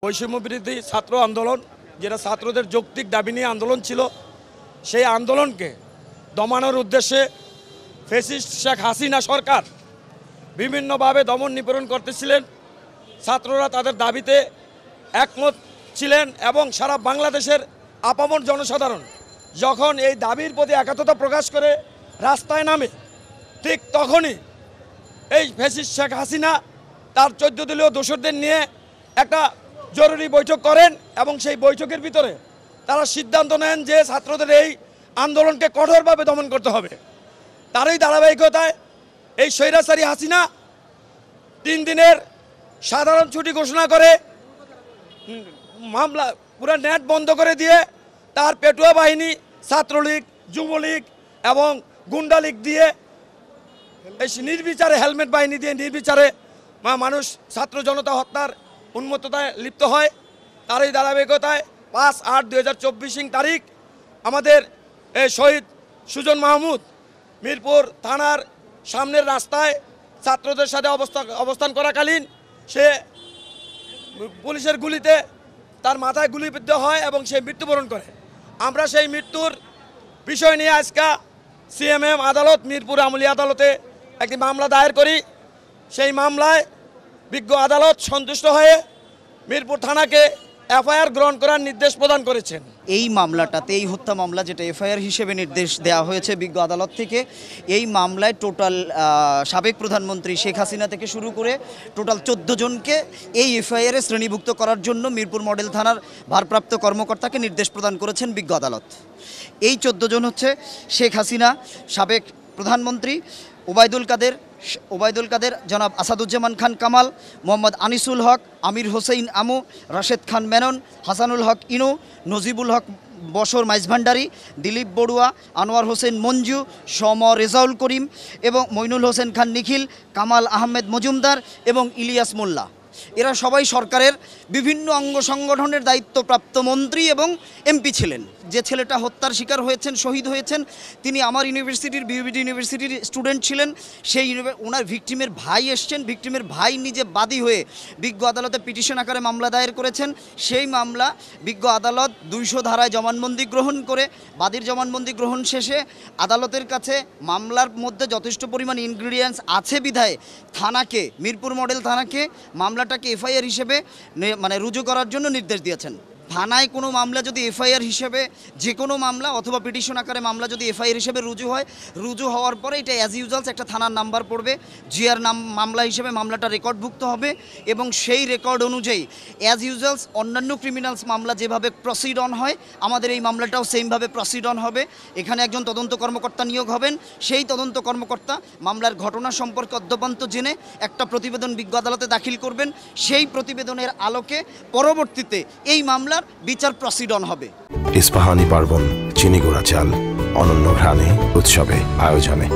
বৈষম্য বিরোধী ছাত্র আন্দোলন, যেটা ছাত্রদের যৌক্তিক দাবি নিয়ে আন্দোলন ছিল, সেই আন্দোলনকে দমানোর উদ্দেশ্যে ফ্যাসিস্ট শেখ হাসিনা সরকার বিভিন্নভাবে দমন নিপীড়ন করতেছিলেন। ছাত্ররা তাদের দাবিতে একমত ছিলেন এবং সারা বাংলাদেশের আপামর জনসাধারণ যখন এই দাবির প্রতি একাত্মতা প্রকাশ করে রাস্তায় নামে, ঠিক তখনই এই ফ্যাসিস্ট শেখ হাসিনা তার 14 দলীয় দোসরদের নিয়ে একটা জরুরি বৈঠক করেন এবং সেই বৈঠকের ভিতরে তারা সিদ্ধান্ত নেন যে ছাত্রদের এই আন্দোলনকে কঠোরভাবে দমন করতে হবে। তারই ধারাবাহিকতায় এই স্বৈরাচারী হাসিনা 3 দিনের সাধারণ ছুটি ঘোষণা করে মামলা পুরো নেট বন্ধ করে দিয়ে তার পেটুয়া বাহিনী, ছাত্রলীগ, যুবলীগ এবং গুন্ডা লীগ দিয়ে এই নির্বিচারে, হেলমেট বাহিনী দিয়ে নির্বিচারে মানুষ ছাত্র জনতা হত্যার উন্মত্ততায় লিপ্ত হয়। তারই ধারাবাহিকতায় 5/8/2024 তারিখ আমাদের এই শহীদ সুজন মাহমুদ মিরপুর থানার সামনের রাস্তায় ছাত্রদের সাথে অবস্থান করাকালীন সে পুলিশের গুলিতে তার মাথায় গুলিবিদ্ধ হয় এবং সে মৃত্যুবরণ করে। আমরা সেই মৃত্যুর বিষয় নিয়ে আজকে সিএমএম আদালত, মিরপুর আমলি আদালতে একটি মামলা দায়ের করি। সেই মামলায় বিজ্ঞ আদালত সন্তুষ্ট হয়ে মিরপুর থানাকে এফআইআর গ্রহণ করার নির্দেশ প্রদান করেছেন। এই মামলাটাতে, এই হত্যা মামলা যেটা এফআইআর হিসেবে নির্দেশ দেওয়া হয়েছে বিজ্ঞ আদালত থেকে, এই মামলায় টোটাল সাবেক প্রধানমন্ত্রী শেখ হাসিনা থেকে শুরু করে টোটাল 14 জনকে এই এফআইআরে শ্রেণীভুক্ত করার জন্য মিরপুর মডেল থানার ভারপ্রাপ্ত কর্মকর্তাকে নির্দেশ প্রদান করেছেন বিজ্ঞ আদালত। এই 14 জন হচ্ছে শেখ হাসিনা, সাবেক প্রধানমন্ত্রী ওবায়দুল কাদের, জনাব আসাদুজ্জামান খান কামাল, মোহাম্মদ আনিসুল হক, আমির হোসেন আমু, রাশেদ খান মেনন, হাসানুল হক ইনু, নজিবুল হক বশর মাইজভান্ডারি, দিলীপ বড়ুয়া, আনোয়ার হোসেন মঞ্জু, সম রেজাউল করিম এবং মইনুল হোসেন খান নিখিল, কামাল আহমেদ মজুমদার এবং ইলিয়াস মোল্লা। এরা সবাই সরকারের বিভিন্ন অঙ্গ সংগঠনের দায়িত্বপ্রাপ্ত মন্ত্রী এবং এমপি ছিলেন। যে ছেলেটা হত্যার শিকার হয়েছেন, শহীদ হয়েছেন, তিনি আমার ইউনিভার্সিটির, বিউবিটি ইউনিভার্সিটির স্টুডেন্ট ছিলেন। সেই ওনার ভিকটিমের ভাই এসছেন, ভিকটিমের ভাই নিজে বাদী হয়ে বিজ্ঞ আদালতে পিটিশন আকারে মামলা দায়ের করেছেন। সেই মামলা বিজ্ঞ আদালত 200 ধারায় জবানবন্দি গ্রহণ করে, বাদীর জবানবন্দি গ্রহণ শেষে আদালতের কাছে মামলার মধ্যে যথেষ্ট পরিমাণ ইনগ্রিডিয়েন্টস আছে বিধায় থানাকে, মিরপুর মডেল থানাকে মামলাটাকে এফআইআর হিসেবে রুজু করার জন্য নির্দেশ দিয়েছেন। থানায় কোনো মামলা যদি এফআইআর হিসেবে, যে কোনো মামলা অথবা পিটিশন আকারে মামলা যদি এফআইআর হিসেবে রুজু হওয়ার পরে এটা অ্যাজ ইউজুয়ালস একটা থানার নাম্বার পড়বে, জিআর মামলা হিসেবে মামলাটা রেকর্ডভুক্ত হবে এবং সেই রেকর্ড অনুযায়ী অ্যাজ ইউজুয়ালস অন্যান্য ক্রিমিনালস মামলা যেভাবে প্রসিড অন হয়, আমাদের এই মামলাটাও সেমভাবে প্রসিড অন হবে। এখানে একজন তদন্ত কর্মকর্তা নিয়োগ হবেন। সেই তদন্ত কর্মকর্তা মামলার ঘটনা সম্পর্কে অদ্যপান্ত জেনে একটা প্রতিবেদন বিজ্ঞ আদালতে দাখিল করবেন। সেই প্রতিবেদনের আলোকে পরবর্তীতে এই মামলা বিচার প্রসিড অন হবে। ইস্পাহানি পার্বণ, চিনি গুঁড়া চাল, অনন্য ঘ্রাণে, উৎসবে, আয়োজনে।